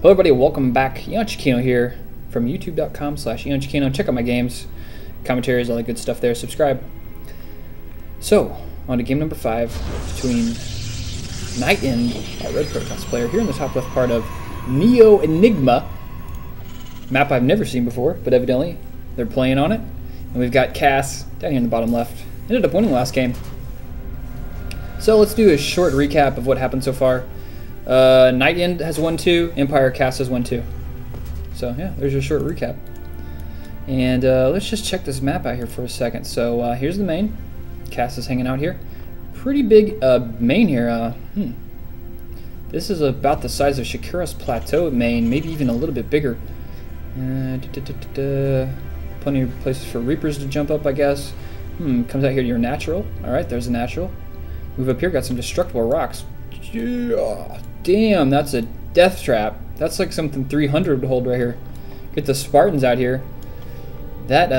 Hello everybody, welcome back. EonShiKeno here from youtube.com/EonShiKeno. Check out my games, commentaries, all that good stuff there. Subscribe. So, on to game number 5 between NightEnd, a Red PvT player, here in the top left part of Neo Enigma. Map I've never seen before, but evidently they're playing on it. And we've got Kas down here in the bottom left. Ended up winning last game. So let's do a short recap of what happened so far. NightEnd has won 2, EmpireKas has won 2. So yeah, there's your short recap. And let's just check this map out here for a second. So here's the main. Kas is hanging out here. Pretty big main here. This is about the size of Shakira's Plateau main, maybe even a little bit bigger. Plenty of places for Reapers to jump up, I guess. Comes out here to your natural. Alright, there's a natural. Move up here, got some destructible rocks. Yeah, damn, that's a death trap. That's like something 300 would hold right here. Get the Spartans out here. That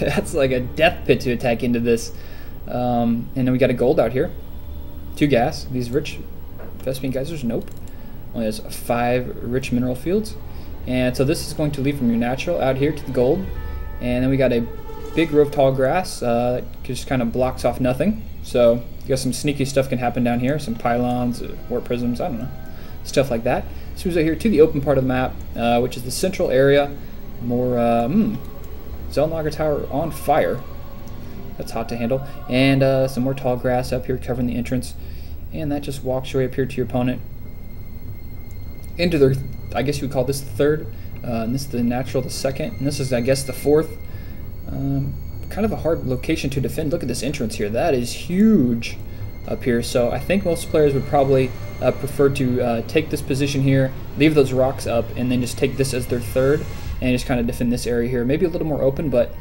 that's like a death pit to attack into this. And then we got a gold out here. 2 gas. These rich Vespian geysers, nope. Only has 5 rich mineral fields. And so this is going to lead from your natural out here to the gold. And then we got a big row of tall grass that just kind of blocks off nothing. So you got some sneaky stuff can happen down here. Some pylons, warp prisms, I don't know. Stuff like that. So moves out here to the open part of the map, which is the central area. More Zellnager Tower on fire. That's hot to handle. And some more tall grass up here covering the entrance. And that just walks your way up here to your opponent. Into their, I guess you would call this the third. And this is the natural, the second. And this is, I guess, the fourth. Kind of a hard location to defend. Look at this entrance here. That is huge up here. So I think most players would probably prefer to take this position here, leave those rocks up, and then just take this as their third, and just kind of defend this area here. Maybe a little more open, but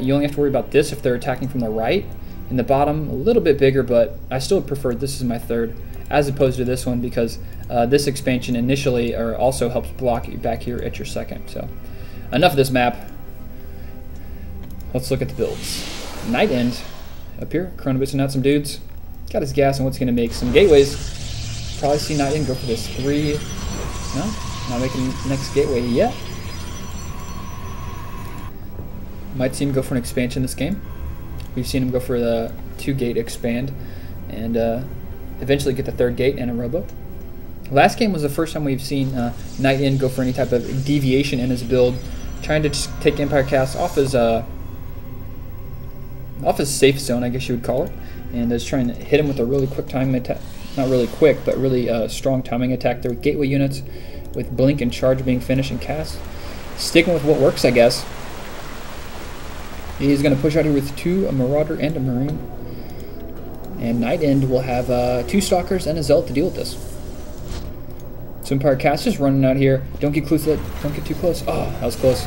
you only have to worry about this if they're attacking from the right. In the bottom, a little bit bigger, but I still prefer this is my third, as opposed to this one, because this expansion initially also helps block you back here at your second. So enough of this map. Let's look at the builds. NightEnd up here, Chronobitsing out some dudes. Got his gas on what's going to make some gateways. Probably see NightEnd go for this 3. No, not making the next gateway yet. Might see him go for an expansion this game. We've seen him go for the 2-gate expand and eventually get the 3rd gate and a robo. Last game was the first time we've seen NightEnd go for any type of deviation in his build, trying to just take EmpireKas off his safe zone, I guess you would call it, and is trying to hit him with a really quick timing attack. Not really quick, but really strong timing attack there with gateway units, with blink and charge being finished and cast. Sticking with what works, I guess. He's going to push out here with 2, a Marauder and a Marine. And NightEnd will have 2 Stalkers and a Zealot to deal with this. So EmpireKas is running out here. Don't get close. Don't get too close. Oh, that was close.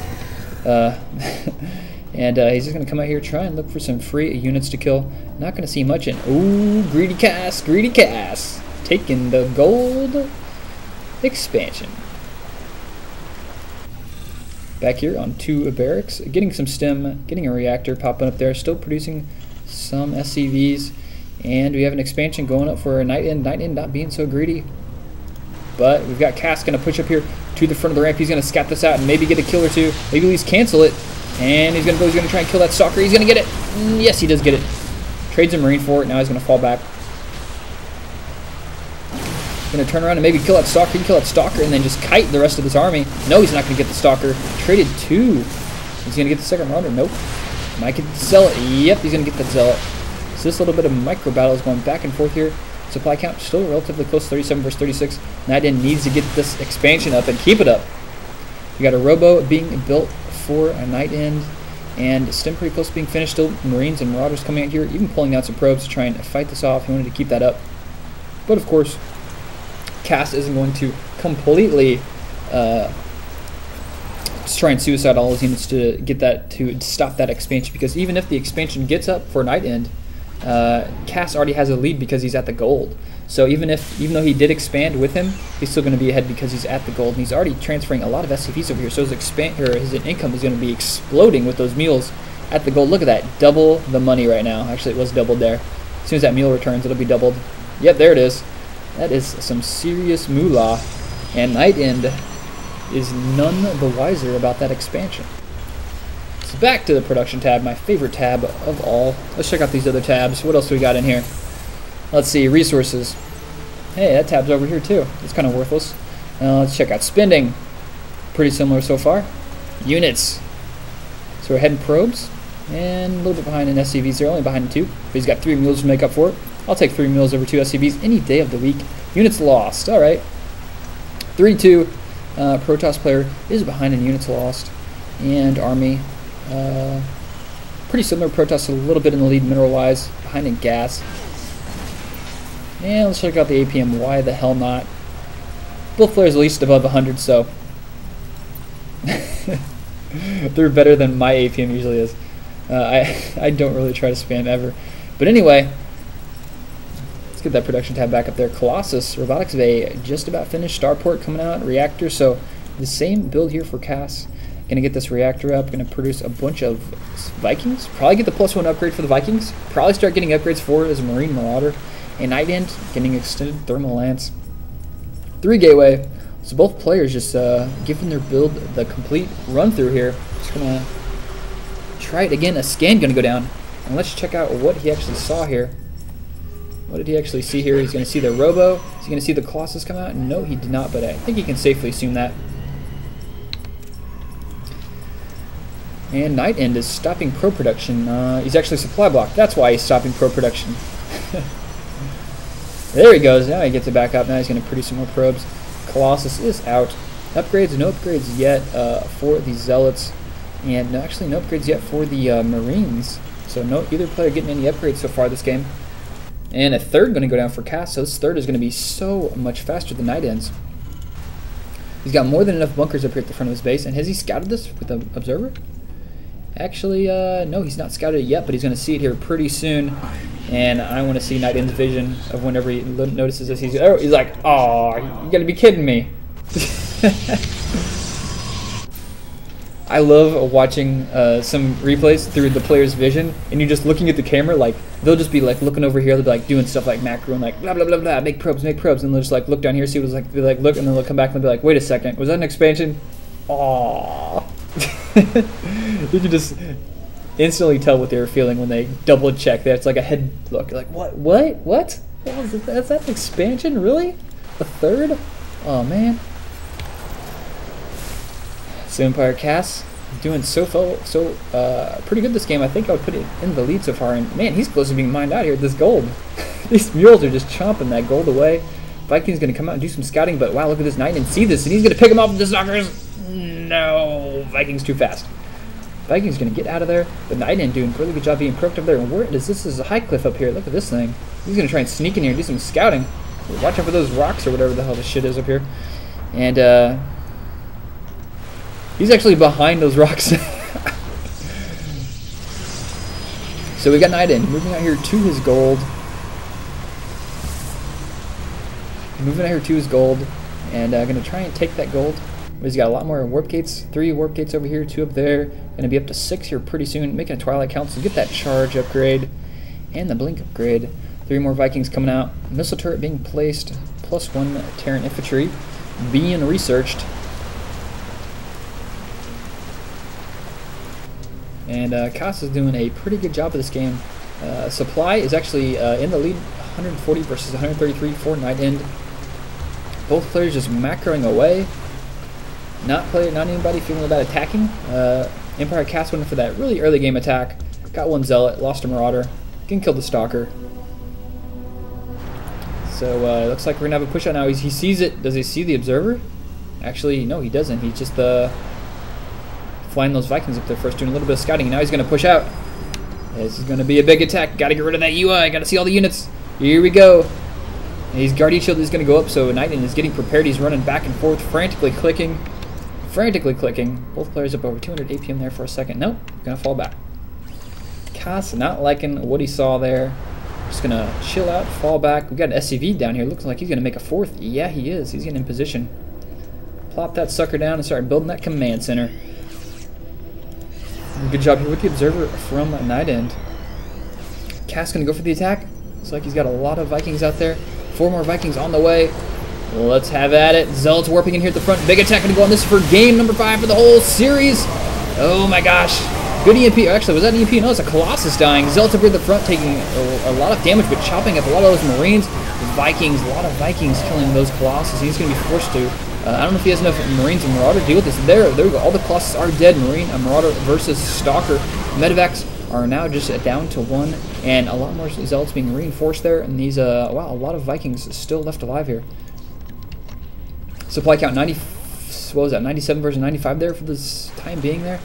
And he's just going to come out here, try and look for some free units to kill. Not going to see much in. Ooh, greedy Kas. Taking the gold expansion. Back here on 2 barracks, getting some stem, getting a reactor popping up there, still producing some SCVs. And we have an expansion going up for a NightEnd. NightEnd not being so greedy. But we've got Kas going to push up here to the front of the ramp. He's going to scout this out and maybe get a kill or 2. Maybe at least cancel it. And he's going to try and kill that Stalker. He's going to get it. Yes, he does get it. Trades a Marine for it. Now he's going to fall back. Going to turn around and maybe kill that Stalker. He can kill that Stalker and then just kite the rest of his army. No, he's not going to get the Stalker. Traded 2. He's going to get the second rounder. Nope. Might get the Zealot. Yep, he's going to get that Zealot. So this little bit of micro battle is going back and forth here. Supply count still relatively close, 37 versus 36. NightEnd needs to get this expansion up and keep it up. We got a robo being built for a NightEnd, and stem pretty close to being finished. Still Marines and Marauders coming out here, even pulling out some probes to try and fight this off. He wanted to keep that up. But of course, Kas isn't going to completely just try and suicide all his units to get that, to stop that expansion, because even if the expansion gets up for NightEnd, Kas already has a lead because he's at the gold. So even though he did expand with him, he's still going to be ahead because he's at the gold, and he's already transferring a lot of SCVs over here. So his income is going to be exploding with those mules at the gold. Look at that, double the money right now. Actually, it was doubled there. As soon as that mule returns, it'll be doubled. Yep, there it is. That is some serious moolah And NightEnd is none the wiser about that expansion. So back to the production tab, my favorite tab of all. Let's check out these other tabs. What else do we got in here? Let's see, resources. Hey, that tab's over here too. It's kind of worthless. Let's check out spending. Pretty similar so far. Units. So we're heading probes. And a little bit behind in SCVs. They're only behind in 2. But he's got 3 mules to make up for it. I'll take 3 mules over 2 SCVs any day of the week. Units lost. Alright. 3-2. Protoss player is behind in units lost. And Army. Pretty similar. Protoss a little bit in the lead mineral-wise. Behind in gas. And let's check out the APM. Why the hell not? Both players at least above 100, so they're better than my APM usually is. I don't really try to spam ever. But anyway, let's get that production tab back up there. Colossus, Robotics Bay, just about finished. Starport coming out, reactor. So the same build here for Cass. Gonna get this reactor up, gonna produce a bunch of Vikings. Probably get the +1 upgrade for the Vikings. Probably start getting upgrades for it as a Marine Marauder. And NightEnd getting extended Thermal Lance. 3 gateway. So both players just giving their build the complete run through here. Just gonna try it again. A scan gonna go down. And let's check out what he actually saw here. What did he actually see here? He's gonna see the Robo. Is he gonna see the Colossus come out? No, he did not, but I think he can safely assume that. And NightEnd is stopping pro production. He's actually supply blocked. That's why he's stopping pro production. There he goes. Now he gets it back up. Now he's going to produce some more probes. Colossus is out. Upgrades, no upgrades yet for the Zealots. And no, actually no upgrades yet for the Marines. So no either player getting any upgrades so far this game. And a third going to go down for Cass. So this third is going to be so much faster than NightEnd's. He's got more than enough bunkers up here at the front of his base. And has he scouted this with the observer? Actually, no, he's not scouted it yet, but he's going to see it here pretty soon. And I want to see NightEnd's vision of whenever he notices this. He's like, oh, you got to be kidding me. I love watching some replays through the player's vision, and you're just looking at the camera, like, they'll just be like looking over here, they'll be like doing stuff like macro and like blah blah blah blah, make probes, and they'll just like look down here, see what it's like, they like look, and then they'll come back and they'll be like, wait a second, was that an expansion? Aww. You can just instantly tell what they were feeling when they double check that. It's like a head look. You're like, what was it? Is that an expansion? Really? A third? Oh man. So EmpireKas doing pretty good this game. I think I would put it in the lead so far. And man, he's close to being mined out here with this gold. These mules are just chomping that gold away. Viking's gonna come out and do some scouting, but wow, look at this NightEnd, see this, and he's gonna pick him off with the suckers. No, Viking's too fast. Viking's gonna get out of there, but NightEnd doing a really good job being perked up there. And where is this? This is a high cliff up here. Look at this thing. He's gonna try and sneak in here and do some scouting. Watch out for those rocks or whatever the hell this shit is up here. And he's actually behind those rocks. So we got NightEnd moving out here to his gold. And gonna try and take that gold. He's got a lot more warp gates. 3 warp gates over here, 2 up there. Gonna be up to 6 here pretty soon. Making a Twilight Council, get that charge upgrade and the blink upgrade. 3 more Vikings coming out. Missile turret being placed. +1 Terran infantry being researched. And Cass is doing a pretty good job of this game. Supply is actually in the lead, 140 versus 133 for NightEnd. Both players just macroing away. Not anybody feeling about attacking. EmpireKas went for that really early game attack. Got 1 Zealot, lost a Marauder. Can kill the Stalker. So looks like we're gonna have a push out now. He sees it. Does he see the Observer? Actually, no, he doesn't. He's just flying those Vikings up there first, doing a little bit of scouting. And now he's gonna push out. This is gonna be a big attack. Gotta get rid of that UI. Gotta see all the units. Here we go. And his Guardian Shield is gonna go up, so NightEnd is getting prepared. He's running back and forth, frantically clicking. Both players up over 200 APM there for a second. Nope, gonna fall back. Cass not liking what he saw there. Just gonna chill out, fall back. We got an SCV down here. Looks like he's gonna make a 4th. Yeah, he is. He's getting in position. Plop that sucker down and start building that command center. Good job here with the Observer from NightEnd. Cass gonna go for the attack. Looks like he's got a lot of Vikings out there. 4 more Vikings on the way. Let's have at it. Zealots warping in here at the front. Big attack going to go on. This for game number 5 for the whole series. Oh my gosh. Good EMP. Actually, was that an EMP? No, it's a Colossus dying. Zealots up here at the front taking a lot of damage, but chopping up a lot of those Marines. Vikings, a lot of Vikings killing those Colossus. He's going to be forced to. I don't know if he has enough Marines and Marauder to deal with this. There we go. All the Colossus are dead. Marauder versus Stalker. Medevacs are now just down to 1, and a lot more Zealots being reinforced there. And these, wow, a lot of Vikings still left alive here. Supply count 90. What was that? 97 versus 95 there for this time being there.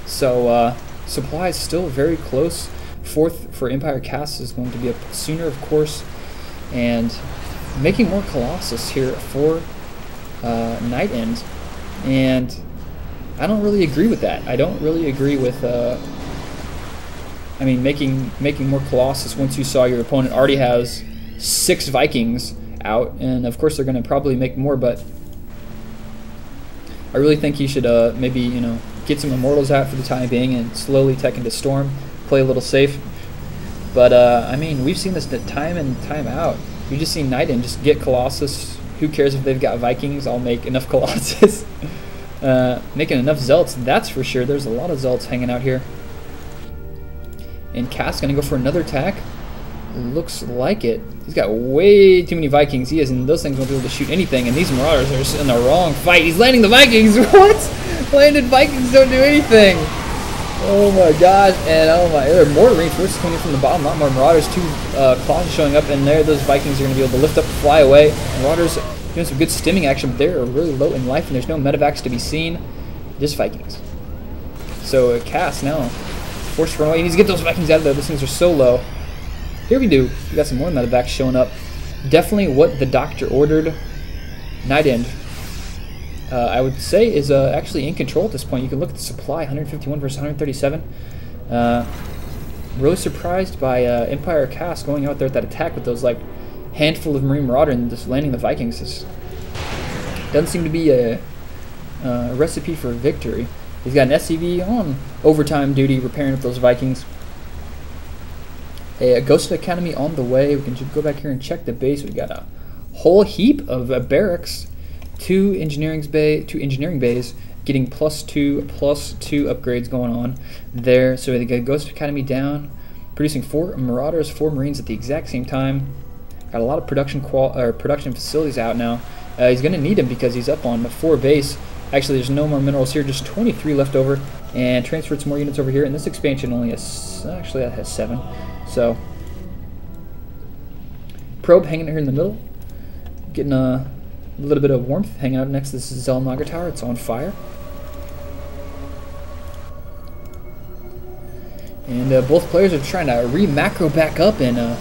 So supply is still very close. 4th for EmpireKas is going to be up sooner, of course, and making more Colossus here for NightEnd. And I don't really agree with that. I don't really agree with. I mean, making more Colossus once you saw your opponent already has 6 Vikings out, and of course they're going to probably make more, but I really think he should maybe, you know, get some Immortals out for the time being and slowly tech into Storm, play a little safe. But I mean, we've seen this time and time out. You just seen NightEnd just get Colossus. Who cares if they've got Vikings? I'll make enough Colossus. Making enough Zealots, that's for sure. There's a lot of Zealots hanging out here. And Kas gonna go for another attack. Looks like it. He's got way too many Vikings. He isn't. Those things won't be able to shoot anything. And these Marauders are just in the wrong fight. He's landing the Vikings. What? Landed Vikings don't do anything. Oh my gosh. And oh my, there are more reinforcements coming from the bottom. A lot more Marauders. 2 Colossus showing up, and there those Vikings are going to be able to lift up, fly away. Marauders doing some good stimming action, but they're really low in life, and there's no medevacs to be seen. Just Vikings. So Kas now forced to run away. He needs to get those Vikings out of there. Those things are so low. Here we do. We got some more medevacs showing up. Definitely what the doctor ordered. NightEnd, I would say, is actually in control at this point. You can look at the supply, 151 versus 137. Really surprised by EmpireKas going out there with that attack with those like handful of Marine Marauder and just landing the Vikings. This doesn't seem to be a recipe for victory. He's got an SCV on overtime duty repairing up those Vikings. A Ghost Academy on the way. We can just go back here and check the base. We've got a whole heap of barracks, 2 engineering bays, getting +2 upgrades going on there. So they got Ghost Academy down, producing 4 Marauders, 4 Marines at the exact same time. Got a lot of production facilities out now. He's going to need them because he's up on the 4 base. Actually, there's no more minerals here, just 23 left over, and transferred some more units over here. And this expansion only has, actually that has 7. So, probe hanging here in the middle, getting a little bit of warmth, hanging out next to this Zelnaga tower. It's on fire. And both players are trying to re-macro back up, and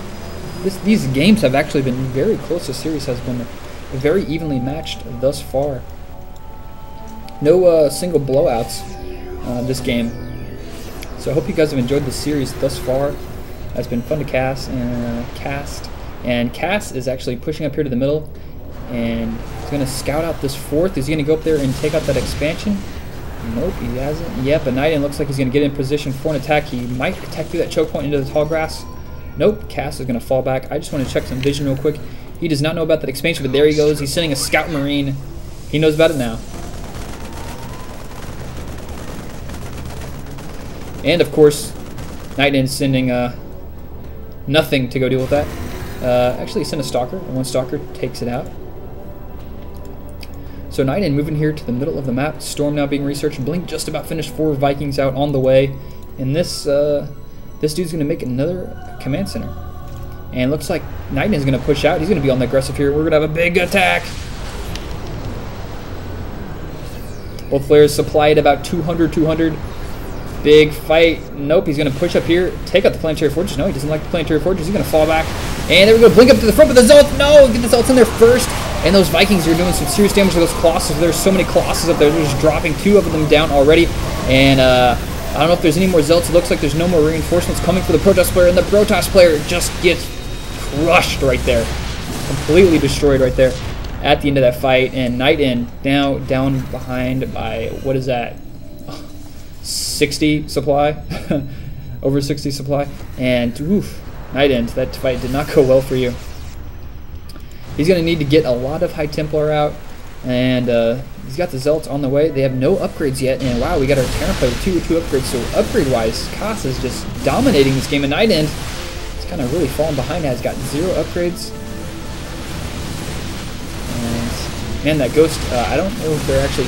these games have actually been very close. The series has been very evenly matched thus far. No single blowouts this game. So I hope you guys have enjoyed the series thus far. It's been fun to cast. And Kas is actually pushing up here to the middle, and he's going to scout out this 4th. Is he going to go up there and take out that expansion? Nope, he hasn't. Yep, but NightEnd looks like he's going to get in position for an attack. He might attack through that choke point into the tall grass. Nope, Kas is going to fall back. I just want to check some vision real quick. He does not know about that expansion, but there he goes. He's sending a scout marine. He knows about it now. And of course, NightEnd is sending nothing to go deal with that. Actually, he sent a Stalker, and 1 Stalker takes it out. So NightEnd moving here to the middle of the map. Storm now being researched. Blink just about finished. 4 Vikings out on the way. And this dude's going to make another command center. And looks like NightEnd is going to push out. He's going to be on the aggressive here. We're going to have a big attack. Both players supply at about 200. Big fight. Nope, he's going to push up here, take out the planetary fortress. No, he doesn't like the planetary fortress. He's going to fall back. And there we go. Blink up to the front, but the Zealots. No, get the Zealots in there first. And those Vikings are doing some serious damage to those Colossus. There's so many Colossus up there. They're just dropping 2 of them down already. And I don't know if there's any more Zealots. It looks like there's no more reinforcements coming for the Protoss player. And the Protoss player just gets crushed right there. Completely destroyed right there at the end of that fight. And NightEnd now down behind by, what is that? 60 supply. Over 60 supply. And oof, NightEnd, that fight did not go well for you. He's going to need to get a lot of High Templar out, and he's got the Zealots on the way. They have no upgrades yet, and wow, we got our Terran play with two upgrades. So upgrade-wise, Kas is just dominating this game. And NightEnd, he's kind of really falling behind now. He's got 0 upgrades. And man, that Ghost, I don't know if there are actually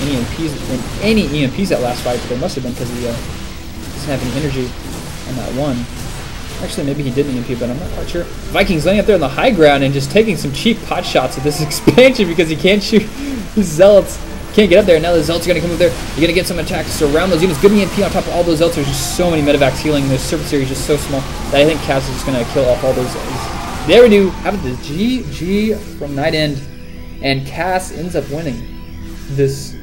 any EMPs that last fight, but there must have been because he doesn't have any energy on that one. Actually, maybe he did an EMP, but I'm not quite sure. Vikings laying up there on the high ground and just taking some cheap pot shots at this expansion because he can't shoot. His Zealots can't get up there. Now the Zealots are going to come up there. You're going to get some attacks surround those units. Good EMP on top of all those Zealots. There's just so many medevacs healing. The surface area is just so small that I think Kas is just going to kill off all those. There we do. Have the GG from NightEnd. And Kas ends up winning this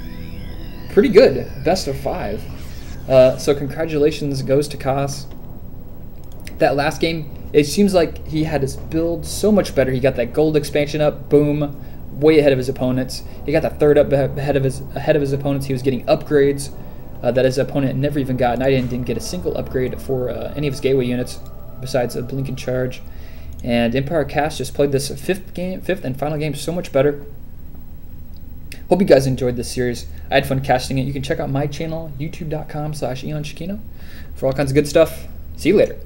pretty good best of 5. So congratulations goes to Kas. That last game, it seems like he had his build so much better. He got that gold expansion up, boom, way ahead of his opponents. He got that third up ahead of his opponents. He was getting upgrades that his opponent never even got. NightEnd didn't get a single upgrade for any of his gateway units besides a blink and charge. And EmpireKas just played this fifth and final game so much better. Hope you guys enjoyed this series. I had fun casting it. You can check out my channel, youtube.com/EonShiKeno, for all kinds of good stuff. See you later.